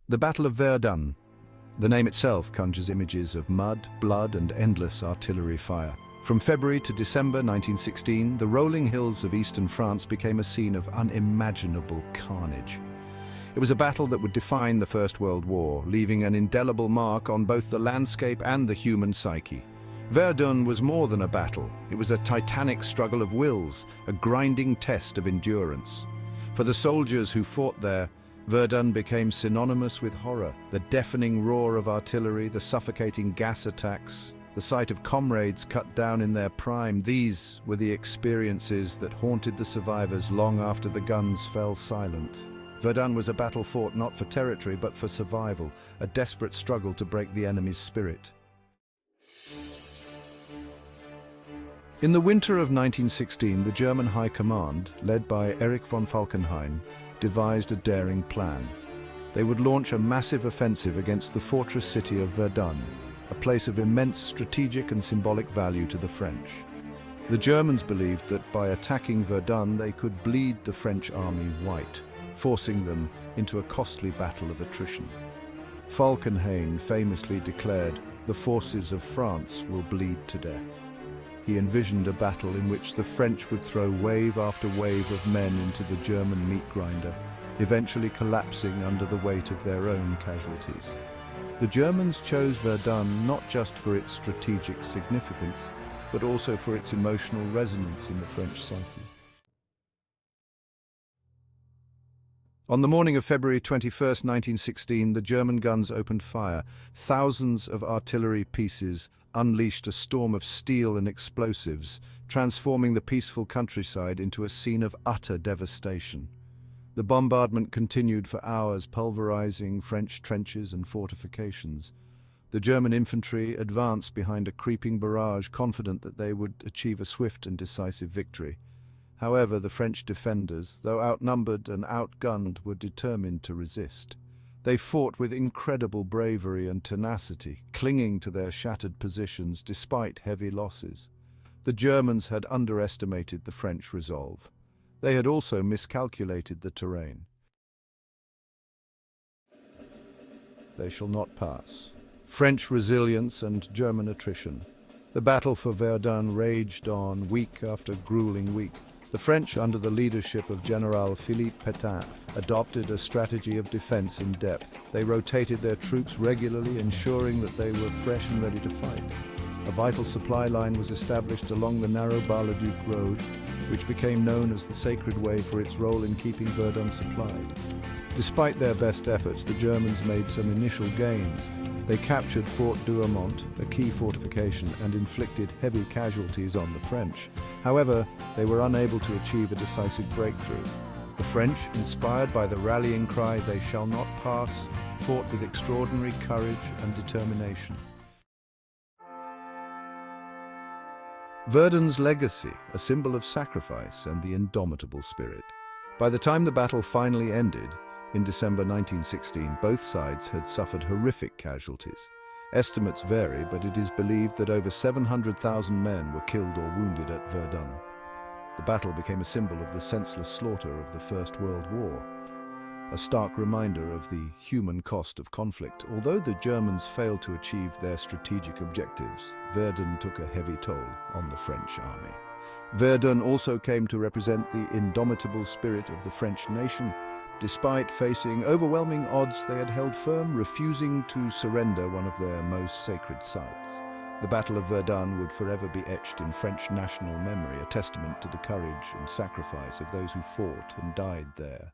The Battle of Verdun. The name itself conjures images of mud, blood, and endless artillery fire. From February to December 1916, the rolling hills of eastern France became a scene of unimaginable carnage. It was a battle that would define the First World War, leaving an indelible mark on both the landscape and the human psyche. Verdun was more than a battle. It was a titanic struggle of wills, a grinding test of endurance. For the soldiers who fought there, Verdun became synonymous with horror. The deafening roar of artillery, the suffocating gas attacks, the sight of comrades cut down in their prime, these were the experiences that haunted the survivors long after the guns fell silent. Verdun was a battle fought not for territory but for survival, a desperate struggle to break the enemy's spirit. In the winter of 1916, the German High Command, led by Erich von Falkenhayn, devised a daring plan. They would launch a massive offensive against the fortress city of Verdun, a place of immense strategic and symbolic value to the French. The Germans believed that by attacking Verdun they could bleed the French army white, forcing them into a costly battle of attrition. Falkenhayn famously declared, "The forces of France will bleed to death." He envisioned a battle in which the French would throw wave after wave of men into the German meat grinder, eventually collapsing under the weight of their own casualties. The Germans chose Verdun not just for its strategic significance, but also for its emotional resonance in the French psyche. On the morning of February 21, 1916, the German guns opened fire. Thousands of artillery pieces unleashed a storm of steel and explosives, transforming the peaceful countryside into a scene of utter devastation. The bombardment continued for hours, pulverizing French trenches and fortifications. The German infantry advanced behind a creeping barrage, confident that they would achieve a swift and decisive victory. However, the French defenders, though outnumbered and outgunned, were determined to resist. They fought with incredible bravery and tenacity, clinging to their shattered positions despite heavy losses. The Germans had underestimated the French resolve. They had also miscalculated the terrain. They shall not pass. French resilience and German attrition. The battle for Verdun raged on week after grueling week. The French, under the leadership of General Pétain, adopted a strategy of defense in depth. They rotated their troops regularly, ensuring that they were fresh and ready to fight. A vital supply line was established along the narrow Bar-le-Duc road, which became known as the Sacred Way for its role in keeping Verdun supplied. Despite their best efforts, the Germans made some initial gains. They captured Fort Douaumont, a key fortification, and inflicted heavy casualties on the French. However, they were unable to achieve a decisive breakthrough. The French, inspired by the rallying cry, "They shall not pass," fought with extraordinary courage and determination. Verdun's legacy, a symbol of sacrifice and the indomitable spirit. By the time the battle finally ended, in December 1916, both sides had suffered horrific casualties. Estimates vary, but it is believed that over 700,000 men were killed or wounded at Verdun. The battle became a symbol of the senseless slaughter of the First World War, a stark reminder of the human cost of conflict. Although the Germans failed to achieve their strategic objectives, Verdun took a heavy toll on the French army. Verdun also came to represent the indomitable spirit of the French nation. Despite facing overwhelming odds, they had held firm, refusing to surrender one of their most sacred sites. The Battle of Verdun would forever be etched in French national memory, a testament to the courage and sacrifice of those who fought and died there.